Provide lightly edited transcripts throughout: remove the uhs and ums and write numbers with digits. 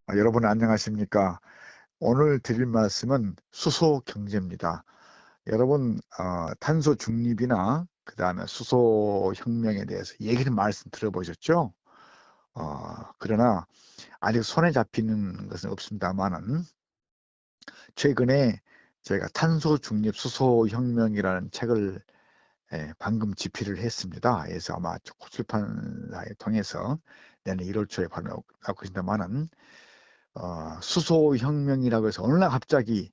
여러분 안녕하십니까? 오늘 드릴 말씀은 수소 경제입니다. 여러분 탄소 중립이나 그 다음에 수소 혁명에 대해서 얘기를 말씀 들어보셨죠? 그러나 아직 손에 잡히는 것은 없습니다만은 최근에 저희가 탄소 중립 수소 혁명이라는 책을 방금 집필을 했습니다. 그래서 아마 출판사에 통해서 내년 1월 초에 바로 나올 것입니다만은 수소혁명이라고 해서 어느 날 갑자기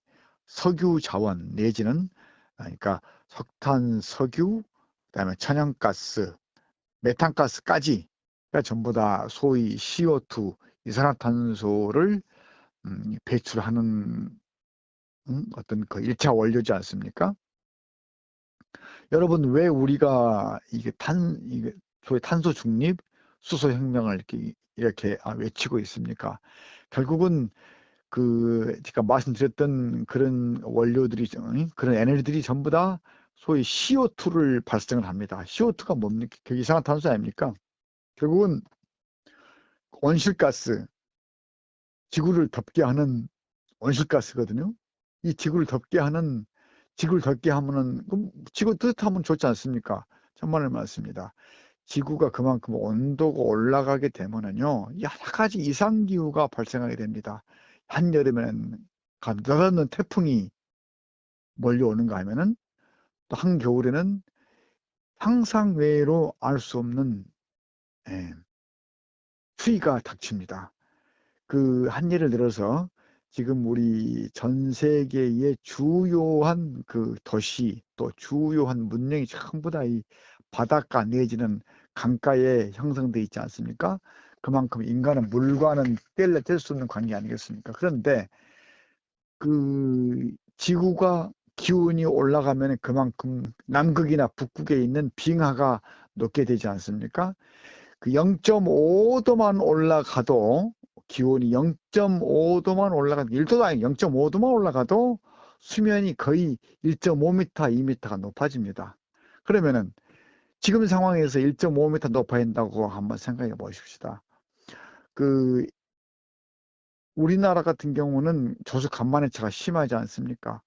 석유 자원 내지는 그러니까 석탄, 석유, 그다음에 천연가스, 메탄가스까지 전부 다 소위 CO2 이산화탄소를 배출하는 어떤 그 1차 원료지 않습니까? 여러분 왜 우리가 이게 소위 탄소 중립, 수소 혁명을 이렇게 외치고 있습니까? 결국은 제가 말씀드렸던 그런 원료들이, 그런 에너지들이 전부 다 소위 CO2를 발생을 합니다. CO2가 뭡니까? 그 이산화탄소 아닙니까? 결국은 온실가스, 지구를 덮게 하는 온실가스거든요. 이 지구를 덮게 하면은, 그럼 지구 뜨뜻하면 좋지 않습니까? 천만의 말씀입니다. 지구가 그만큼 온도가 올라가게 되면은요, 여러 가지 이상기후가 발생하게 됩니다. 한여름에는 가득한 태풍이 몰려오는가 하면은 또 한겨울에는 상상 외로 알 수 없는 추위가 닥칩니다. 한 예를 들어서 지금 우리 전 세계의 주요한 그 도시 또 주요한 문명이 전부 다 이 바닷가 내지는 강가에 형성되어 있지 않습니까? 그만큼 인간은 물과는 뗄 수 없는 관계 아니겠습니까? 그런데 지구가 기온이 올라가면 그만큼 남극이나 북극에 있는 빙하가 녹게 되지 않습니까? 0.5도만 올라가도 기온이 0.5도만 올라가도 1도도 아니고 0.5도만 올라가도 수면이 거의 1.5m, 2m가 높아집니다. 그러면은 지금 상황에서 1.5m 높아야 한다고 한번 생각해 보십시다. 우리나라 같은 경우는 저수 간만해차가 심하지 않습니까?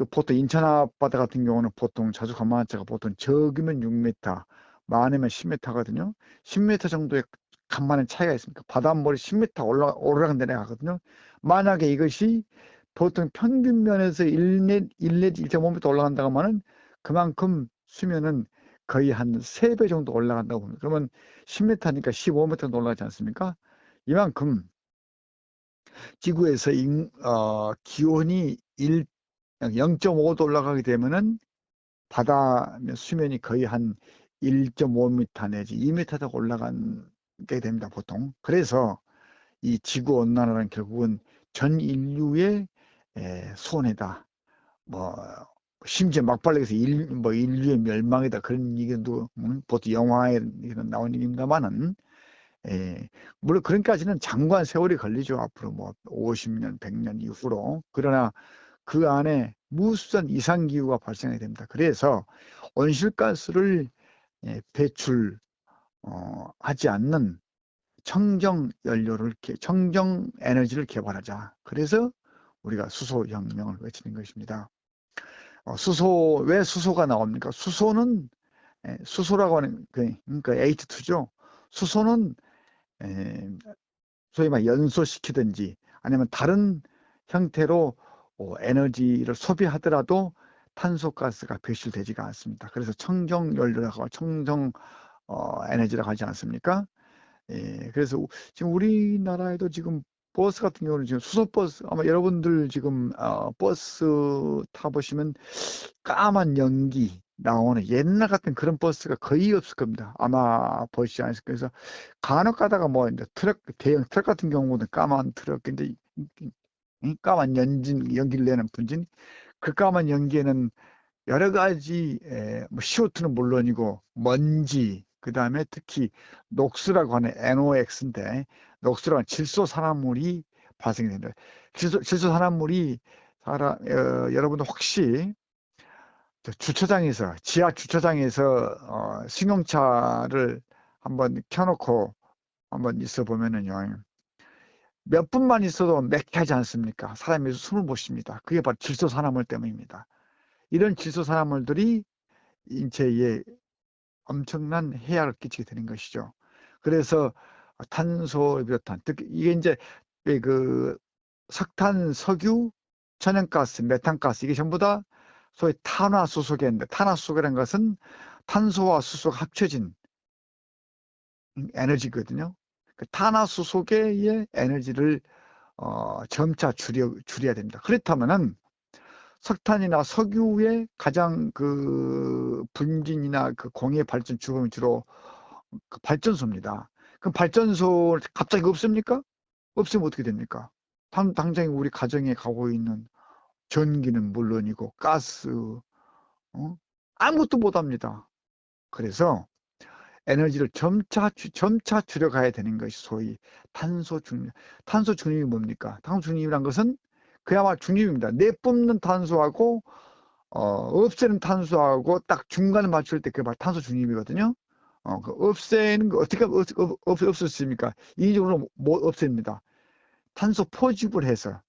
보통 인천 앞바다 같은 경우는 보통 저수 간만해차가 보통 적으면 6m, 많으면 10m거든요. 10m 정도의 간만의 차이가 있습니까? 바닷물이 10m 오르락 내려가거든요. 만약에 이것이 보통 평균 면에서 1 내지 1.5m 올라간다고 하면은 그만큼 수면은 거의 한 3배 정도 올라간다고 봅니다. 그러면 10m니까 15m 정도 올라가지 않습니까? 이만큼 지구에서 기온이 0.5도 올라가게 되면은 바다 수면이 거의 한 1.5m 내지 2m 올라가게 됩니다, 보통. 그래서 이 지구 온난화는 결국은 전 인류의 손해다. 뭐 심지어 막발락에서 인류의 멸망이다, 그런 얘기도 보통 영화에 나온 얘기입니다만은 물론 그런까지는 장관 세월이 걸리죠. 앞으로 뭐 50년, 100년 이후로. 그러나 그 안에 무수한 이상기후가 발생하게 됩니다. 그래서 온실가스를 배출 하지 않는 청정 에너지를 개발하자. 그래서 우리가 수소혁명을 외치는 것입니다. 왜 수소가 나옵니까? 수소라고 하는 그러니까 H2죠. 수소는 소위 말 연소시키든지 아니면 다른 형태로 에너지를 소비하더라도 탄소가스가 배출되지가 않습니다. 그래서 청정연료라고 청정 에너지라고 하지 않습니까? 그래서 지금 우리나라에도 지금 버스 같은 경우는 지금 수소버스, 아마 여러분들 지금 버스 타보시면 까만 연기 나오는 옛날 같은 그런 버스가 거의 없을 겁니다. 아마 보시지 않으실 거예요. 그래서 간혹 가다가 뭐 이제 대형 트럭 같은 경우는 까만 트럭, 근데 까만 연기를 내는 분진, 그 까만 연기에는 여러 가지 뭐 CO2는 물론이고 먼지, 그 다음에 특히 녹수라고 하는 NOx인데, 녹수라고 하는 질소산화물이 발생이 됩니다. 질소산화물이 여러분들 혹시 지하 주차장에서 승용차를 한번 켜놓고 한번 있어 보면은요, 몇 분만 있어도 맥히지 않습니까? 사람이 숨을 못 쉽니다. 그게 바로 질소산화물 때문입니다. 이런 질소산화물들이 인체에 엄청난 해악을 끼치게 되는 것이죠. 그래서 탄소를 비롯한, 특히 이게 이제 그 석탄, 석유, 천연가스, 메탄가스, 이게 전부 다 소위 탄화수소계인데, 탄화수소계라는 것은 탄소와 수소가 합쳐진 에너지거든요. 그 탄화수소계의 에너지를 점차 줄여야 됩니다. 그렇다면은 석탄이나 석유의 가장 그 분진이나 그 공해 발전 주범이 주로 그 발전소입니다. 그럼 발전소 갑자기 없습니까? 없으면 어떻게 됩니까? 당장 우리 가정에 가고 있는 전기는 물론이고 가스, 아무것도 못 합니다. 그래서 에너지를 점차 줄여가야 되는 것이 소위 탄소 중립. 탄소 중립이 뭡니까? 탄소 중립이란 것은 그야말로 중립입니다. 내뿜는 탄소하고 없애는 탄소하고 딱 중간을 맞출 때 그게 바로 탄소 중립이거든요. 그 없애는 거 어떻게 없었습니까? 인위적으로 못 없앱니다. 탄소 포집을 해서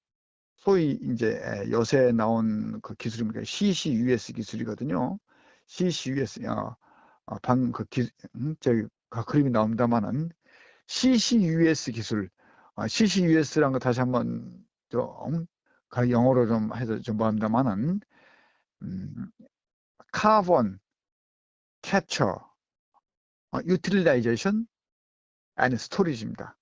소위 이제 요새 나온 그 기술입니다. CCUS 기술이거든요. CCUS 방그 저기 그림이 나옵니다만은 CCUS 기술, CCUS라는 거 다시 한번 좀 영어로 좀 해서 좀 뭐합니다만은 카본 캡처 유틸라이제이션 앤 스토리지입니다.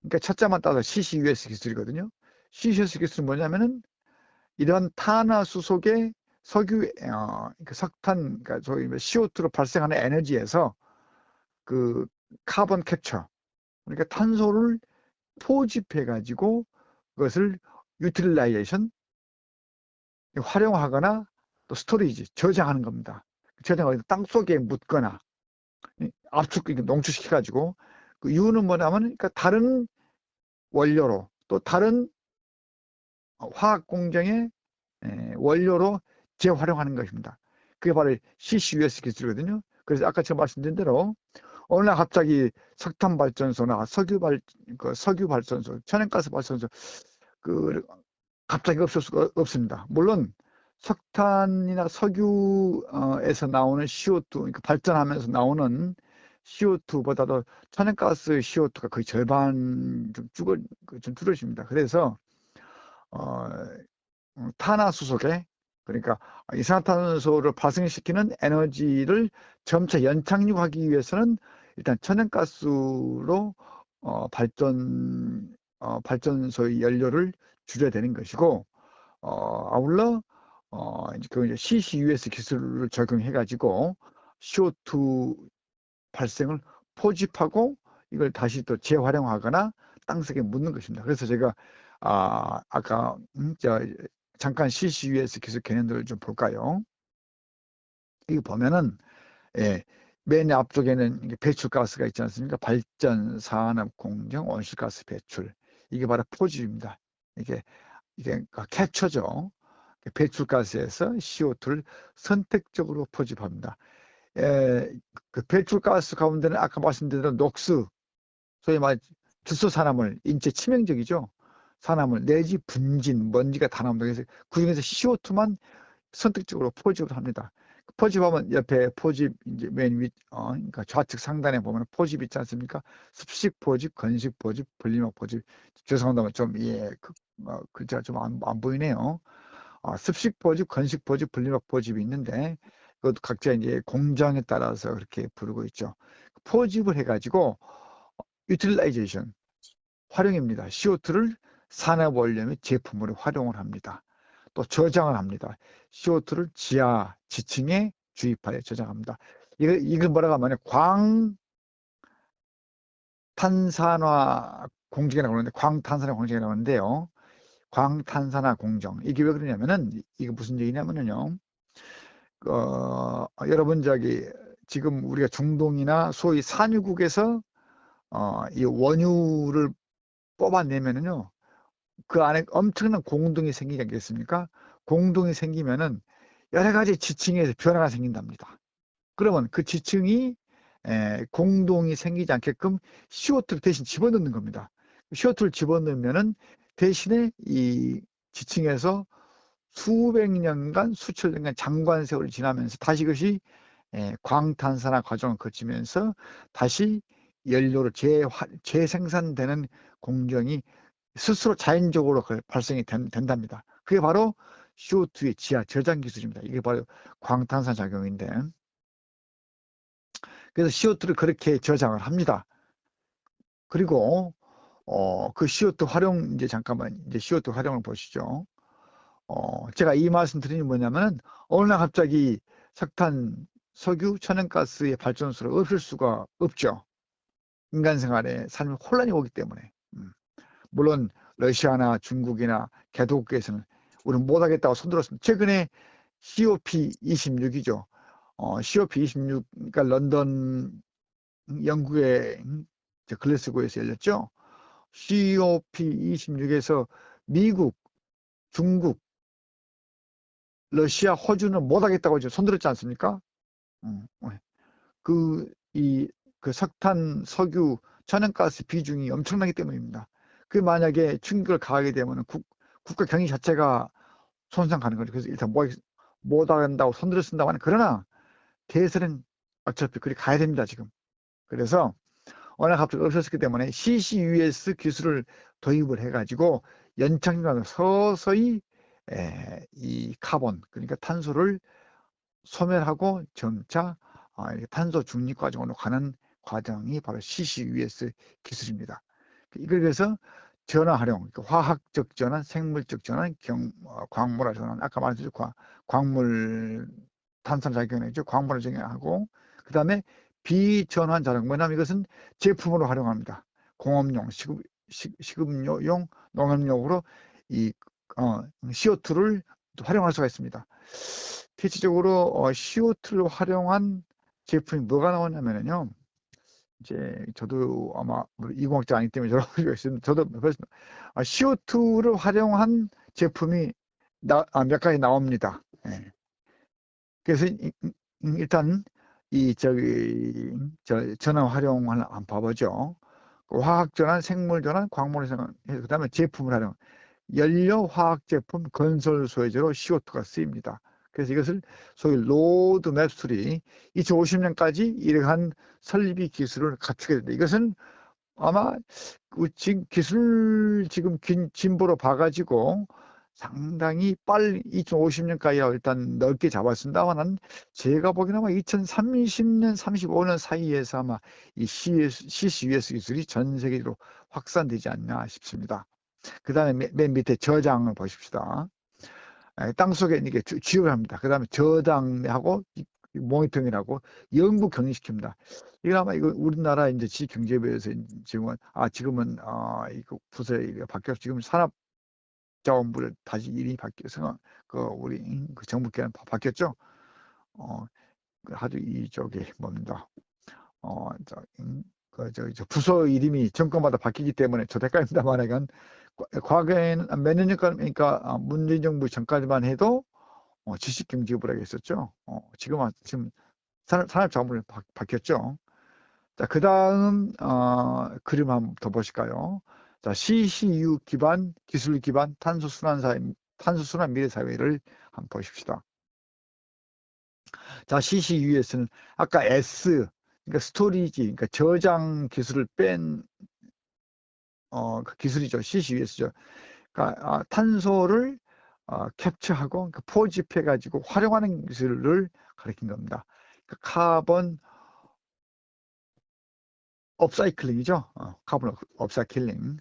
그러니까 첫자만 따서 CCUS 기술이거든요. CCUS 기술은 뭐냐면은 이런 탄화수소계 석유, 그 석탄, 그러니까 저희 CO2로 발생하는 에너지에서 그 카본 캡처, 그러니까 탄소를 포집해 가지고 그것을 유틸라이제이션 활용하거나 또 스토리지 저장하는 겁니다. 저장을 땅 속에 묻거나 압축 농축시켜 가지고 그 이유는 뭐냐면 그러니까 다른 원료로 또 다른 화학 공정의 원료로 재활용하는 것입니다. 그게 바로 CCUS 기술이거든요. 그래서 아까 제가 말씀드린 대로 어느 날 갑자기 석탄 발전소나 석유 발전소, 천연가스 발전소 그 갑자기 없을 수가 없습니다. 물론 석탄이나 석유에서 나오는 CO2, 그러니까 발전하면서 나오는 CO2보다도 천연가스 CO2가 거의 절반 좀 줄어집니다. 그래서 어, 탄화수소계, 그러니까 이산화탄소를 발생시키는 에너지를 점차 연착륙하기 위해서는 일단 천연가스로 발전소의 연료를 줄여야 되는 것이고, 아울러 이제 CCUS 기술을 적용해 가지고 CO2 발생을 포집하고 이걸 다시 또 재활용하거나 땅속에 묻는 것입니다. 그래서 제가 아까 잠깐 CCUS 기술 개념들을 좀 볼까요? 이거 보면은 예, 맨 앞쪽에는 배출가스가 있지 않습니까? 발전, 산업, 공정, 온실가스 배출. 이게 바로 포집입니다. 이게 캡처죠. 배출가스에서 CO2를 선택적으로 포집합니다. 그 배출가스 가운데는 아까 말씀드린 녹스, 소위 말 질소산화물, 인체 치명적이죠. 산화물 내지 분진, 먼지가 다 나옵니다. 그래서 그중에서 CO2만 선택적으로 포집을 합니다. 포집하면 옆에 포집 이제 맨 윗, 그러니까 좌측 상단에 보면 포집 있지 않습니까? 습식 포집, 건식 포집, 분리막 포집. 죄송합니다만 좀 글자가 좀 안 보이네요. 습식 포집, 건식 포집, 분리막 포집이 있는데 그것도 각자 이제 공장에 따라서 그렇게 부르고 있죠. 포집을 해가지고 유틸라이제이션 활용입니다. CO2를 산업 원료 및 제품으로 활용을 합니다. 또 저장을 합니다. CO2를 지하 지층에 주입하여 저장합니다. 이거 뭐라고 하면 광탄산화 공정이라고 하는데 광탄산화 공정이라고 하는데요. 광탄산화 공정. 이게 왜 그러냐면은 이거 무슨 얘기냐면은요. 여러분 지금 우리가 중동이나 소위 산유국에서 이 원유를 뽑아내면은요. 그 안에 엄청난 공동이 생기지 않겠습니까? 공동이 생기면은 여러 가지 지층에서 변화가 생긴답니다. 그러면 그 지층이 공동이 생기지 않게끔 CO2를 대신 집어넣는 겁니다. CO2를 집어넣으면은 대신에 이 지층에서 수백 년간, 수천 년간 장관 세월이 지나면서 다시 그것이 광탄산화 과정을 거치면서 다시 연료로 재생산되는 공정이 스스로 자연적으로 발생이 된답니다. 그게 바로 CO2의 지하 저장 기술입니다. 이게 바로 광탄산 작용인데, 그래서 CO2를 그렇게 저장을 합니다. 그리고 그 CO2 활용, 이제 잠깐만 이제 CO2 활용을 보시죠. 제가 이 말씀 드리는 뭐냐면은 어느 날 갑자기 석탄, 석유, 천연가스의 발전소를 없앨 수가 없죠. 인간 생활에 삶에 혼란이 오기 때문에. 물론 러시아나 중국이나 개도국에서는 우리는 못하겠다고 손들었습니다. 최근에 COP26이죠. COP26, 그러니까 런던, 영국의 글래스고에서 열렸죠. COP26에서 미국, 중국, 러시아, 호주는 못하겠다고 이제 손들었지 않습니까? 그, 그 석탄, 석유, 천연가스 비중이 엄청나기 때문입니다. 그 만약에 충격을 가하게 되면 국가 경영 자체가 손상 가는 거죠. 그래서 일단 못한다고 손들어 쓴다고 하는, 그러나 대세는 어차피 그리 가야 됩니다, 지금. 그래서 워낙 갑자기 없었기 때문에 CCUS 기술을 도입을 해가지고 연착륙하면서 서서히 이 카본, 그러니까 탄소를 소멸하고 점차 탄소 중립 과정으로 가는 과정이 바로 CCUS 기술입니다. 그래서 전화 활용, 화학적 전환, 생물적 전환, 광물화 전환, 아까 말했듯이 광물 탄산 작용이죠. 광물을 작용하고, 그 다음에 비전환 작용. 뭐냐면 이것은 제품으로 활용합니다. 공업용, 식음료용, 농업용으로 이 CO2를 활용할 수가 있습니다. 대체적으로 CO2를 활용한 제품이 뭐가 나오냐면요. 이제 저도 아마 이공학자 아니기 때문에 여러 가지가 있습니다. 저도 CO2를 활용한 제품이 몇 가지 나옵니다. 그래서 일단 전환 활용을 한번 봐보죠. 화학 전환, 생물 전환, 광물 전환, 그다음에 제품을 활용. 연료 화학 제품 건설 소재로 CO2가 쓰입니다. 그래서 이것을 소위 로드맵 3, 2050년까지 이러한 설비 기술을 갖추게 된다. 이것은 아마 지금 기술 진보로 봐가지고 상당히 빨리 2050년까지 일단 넓게 잡았습니다만, 제가 보기에는 아마 2030년, 35년 사이에서 아마 이 CCUS 기술이 전 세계적으로 확산되지 않나 싶습니다. 그 다음에 맨 밑에 저장을 보십시다. 땅속에 이게 지역을 합니다. 그 다음에 저장하고 모니터링하고 연구 격리시킵니다. 이거 아마 이거 우리나라 이제 지경제부에서 지금은 이거 부서가 바뀌어서 지금 산업자원부를 다시 이름이 바뀌어서 우리 그 정부기관 바뀌었죠. 아주 이쪽에 뭡니다. 부서 이름이 정권마다 바뀌기 때문에 저 헷갈립니다만, 이건 과거에는 몇 년 전까지, 그러니까 문재인 정부 전까지만 해도 지식경제부라고 했었죠. 지금 산업자원부로 바뀌었죠. 자, 그 다음 그림 한번 더 보실까요? 자, CCU 기반, 기술 기반 탄소순환 미래 사회를 한번 보십시다. 자, CCUS는 아까 S, 그러니까 스토리지, 그러니까 저장 기술을 뺀 그 기술이죠. CCUS죠. 그러니까 탄소를 캡처하고 포집해 가지고 활용하는 기술을 가리킨 겁니다. 그러니까 카본 업사이클링이죠. 카본 업사이클링.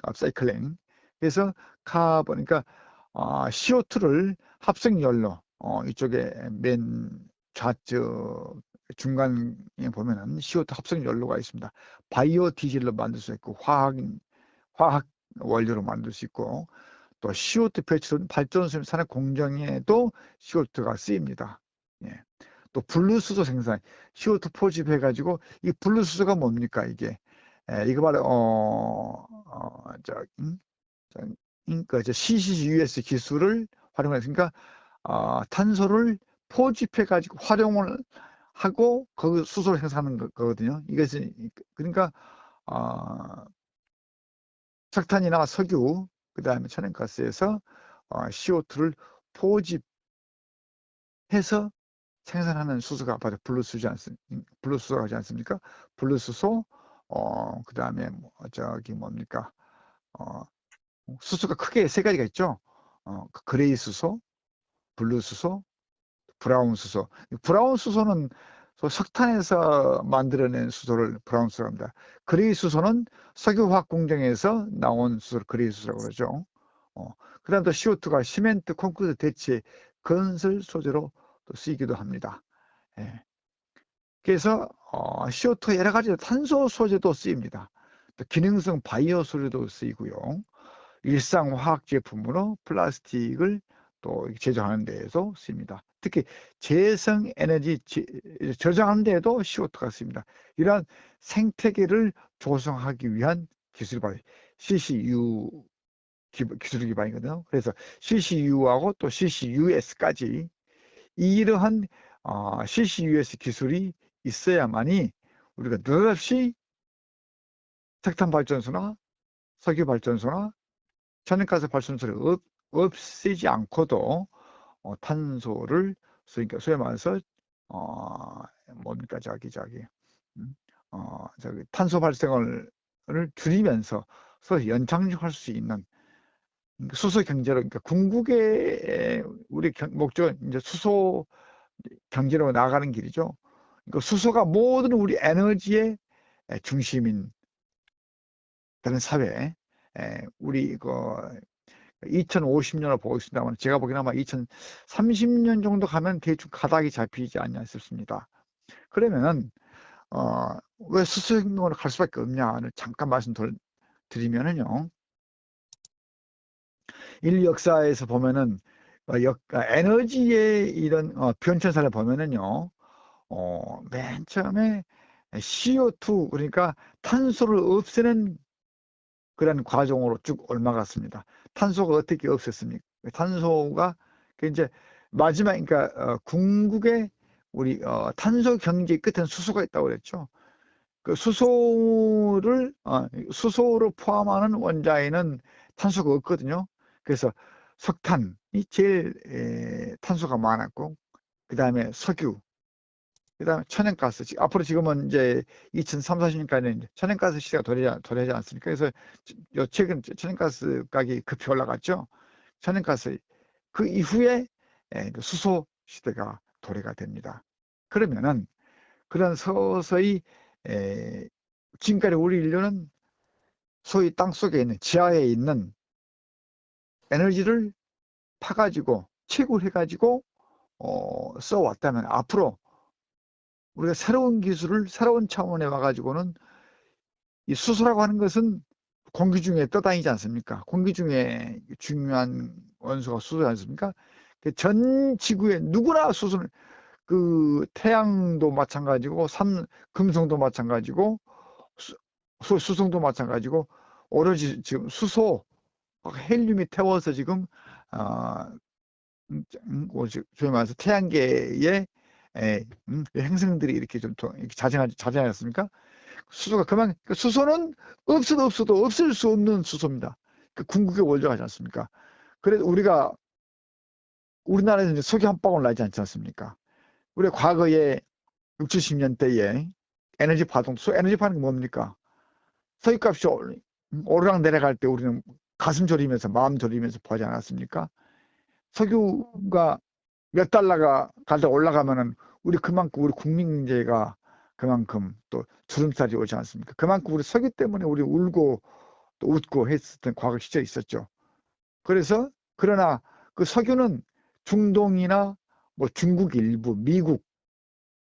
그래서 카본, 그러니까 CO2를 합성연료, 이쪽에 맨 좌측 중간에 보면은 CO2 합성연료가 있습니다. 바이오 디젤로 만들 수 있고, 화학 원료로 만들 수 있고, 또 CO2 배출은 발전소 산업 공정에도 CO2가 쓰입니다. 예. 또 블루수소 생산, CO2 포집해 가지고, 이 블루수소가 뭡니까 이게? 이거 바로 CCUS 기술을 활용했으니까 탄소를 포집해 가지고 활용을 하고 그 수소를 생산하는 거거든요. 이것은 그러니까 석탄이나 석유, 그 다음에 천연가스에서 CO2를 포집해서 생산하는 수소가 바로 블루수소가 하지 않습니까? 블루수소, 그 다음에 저기 뭡니까? 수소가 크게 세 가지가 있죠. 그레이 수소, 블루 수소, 브라운 수소. 브라운 수소는 석탄에서 만들어낸 수소를 브라운 수소라고 합니다. 그레이 수소는 석유화학 공정에서 나온 수소를 그레이 수소라고 그러죠. 그 다음 또 CO2가 시멘트, 콘크리트 대체 건설 소재로 또 쓰이기도 합니다. 예. 그래서 CO2 여러 가지 탄소 소재도 쓰입니다. 또 기능성 바이오 소재도 쓰이고요. 일상 화학 제품으로 플라스틱을 또 제조하는 데에도 쓰입니다. 특히 재생 에너지 저장하는 데에도 CO2가 쓰입니다. 이러한 생태계를 조성하기 위한 기술이 바로 CCU 기술 기반이거든요. 그래서 CCU하고 또 CCUS까지 이러한 CCUS 기술이 있어야만이 우리가 느닷없이 석탄 발전소나 석유 발전소나 천연가스 발전소를 없애지 않고도 탄소를 소위 말해서 뭡니까 저기 탄소 발생을 줄이면서 연착륙할 수 있는 수소 경제로, 그러니까 궁극의 우리 목적은 이제 수소 경제로 나가는 길이죠. 그러니까 수소가 모든 우리 에너지의 중심인 그런 사회, 우리 2050년을 보고 있습니다만 제가 보기에는 아마 2030년 정도 가면 대충 가닥이 잡히지 않냐 싶습니다. 그러면은 왜 수소혁명으로 갈 수밖에 없냐를 잠깐 말씀드리면은요. 인류 역사에서 보면은 에너지의 이런 변천사를 보면은요. 맨 처음에 CO2 그러니까 탄소를 없애는 그런 과정으로 쭉 올라갔습니다. 탄소가 어떻게 없앴습니까? 탄소가 이제 마지막 그러니까 궁극의 우리 탄소 경제 끝에는 수소가 있다고 그랬죠. 그 수소를 포함하는 원자에는 탄소가 없거든요. 그래서 석탄이 제일 탄소가 많았고, 그 다음에 석유, 그 다음에 천연가스. 앞으로 지금은 이제 2030, 40년까지는 천연가스 시대가 도래하지 않습니까? 그래서 최근 천연가스 가격이 급히 올라갔죠. 천연가스. 그 이후에 수소 시대가 도래가 됩니다. 그러면은 그런 서서히 지금까지 우리 인류는 소위 땅속에 있는 지하에 있는 에너지를 파가지고 채굴해가지고 써왔다면 앞으로 우리가 새로운 기술을 새로운 차원에 와가지고는 이 수소라고 하는 것은 공기 중에 떠다니지 않습니까? 공기 중에 중요한 원소가 수소지 않습니까? 전 지구에 누구나 수소는 그 태양도 마찬가지고 금성도 마찬가지고 수성도 마찬가지고 오로지 지금 수소 헬륨이 태워서 지금 소위 말해서 태양계의 행성들이 이렇게 좀 이렇게 자생하였습니까? 수소가 수소는 없어도 없을 수 없는 수소입니다. 그 궁극의 원료가 하지 않습니까? 그래서 우리나라에서 이제 석유 한 방울 나지 않지 않습니까? 우리 과거에 60, 70년대에 에너지 파동, 에너지 파동이 뭡니까? 석유값이 오르락 내려갈 때 우리는 가슴 졸이면서 마음 졸이면서 보지 않았습니까? 석유가 몇 달러가 가다 올라가면은 우리 국민 경제가 그만큼 또 주름살이 오지 않습니까? 그만큼 우리 석유 때문에 우리 울고 또 웃고 했었던 과거 시절이 있었죠. 그러나 그 석유는 중동이나 뭐 중국 일부, 미국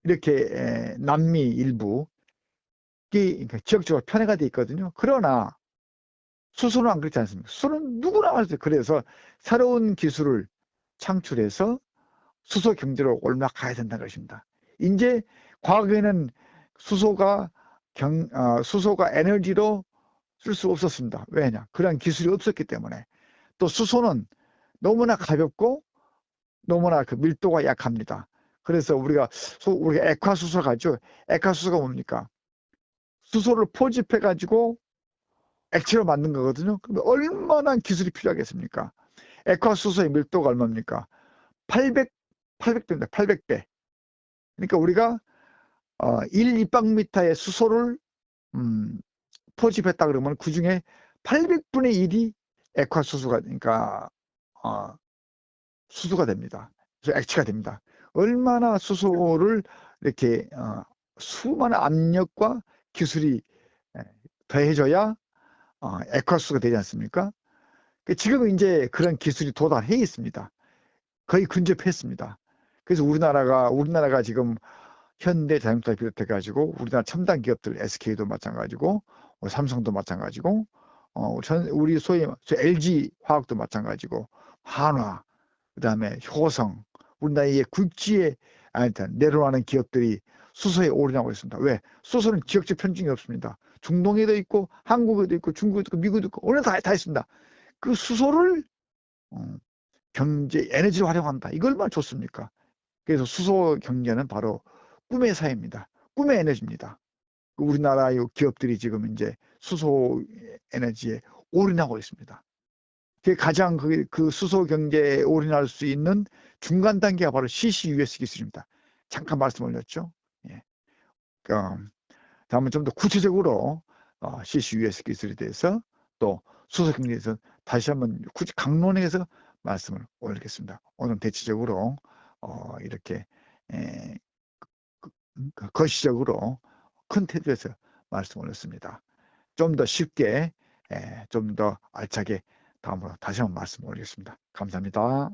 이렇게 남미 일부 그러니까 지역적으로 편애가 돼 있거든요. 그러나 수소는 안 그렇지 않습니까? 수소는 누구나 할 수 있어요. 그래서 새로운 기술을 창출해서 수소 경제로 올라가야 된다는 것입니다. 이제 과거에는 수소가 에너지로 쓸 수 없었습니다. 왜냐? 그런 기술이 없었기 때문에. 또 수소는 너무나 가볍고 너무나 그 밀도가 약합니다. 그래서 우리가 액화수소 가죠. 액화수소가 뭡니까? 수소를 포집해 가지고 액체로 만든 거거든요. 그럼 얼마나 기술이 필요하겠습니까? 액화수소의 밀도가 얼마입니까? 800배입니다. 800배. 그러니까 우리가 1입방미터의 수소를 포집했다 그러면 그 중에 800분의 1이 액화수소가, 그러니까 수소가 됩니다. 그래서 액체가 됩니다. 얼마나 수소를 이렇게 수많은 압력과 기술이 더해져야 액화수소가 되지 않습니까? 지금은 이제 그런 기술이 도달해 있습니다. 거의 근접했습니다. 그래서 우리나라가 지금 현대자동차를 비롯해 가지고 우리나라 첨단 기업들 SK도 마찬가지고 삼성도 마찬가지고 우리 소위 LG 화학도 마찬가지고 한화, 그다음에 효성, 우리나라의 굴지에 내려가는 기업들이 수소에 올인하고 있습니다. 왜? 수소는 지역적 편중이 없습니다. 중동에도 있고 한국에도 있고 중국에도 있고 미국에도 있고 어느 다 있습니다. 그 수소를 경제 에너지로 활용한다. 이거 얼마나 좋습니까? 그래서 수소 경제는 바로 꿈의 사회입니다. 꿈의 에너지입니다. 우리나라의 기업들이 지금 이제 수소 에너지에 올인하고 있습니다. 가장 그 수소 경제에 올인할 수 있는 중간 단계가 바로 CCUS 기술입니다. 잠깐 말씀 올렸죠. 예. 다음은 좀 더 구체적으로 CCUS 기술에 대해서 또 수소 경제에 대해서 다시 한번 굳이 강론해서 말씀을 올리겠습니다. 오늘 대체적으로 이렇게 거시적으로 큰 테두리에서 말씀 올렸습니다. 좀 더 쉽게 좀 더 알차게 다음으로 다시 한번 말씀 올리겠습니다. 감사합니다.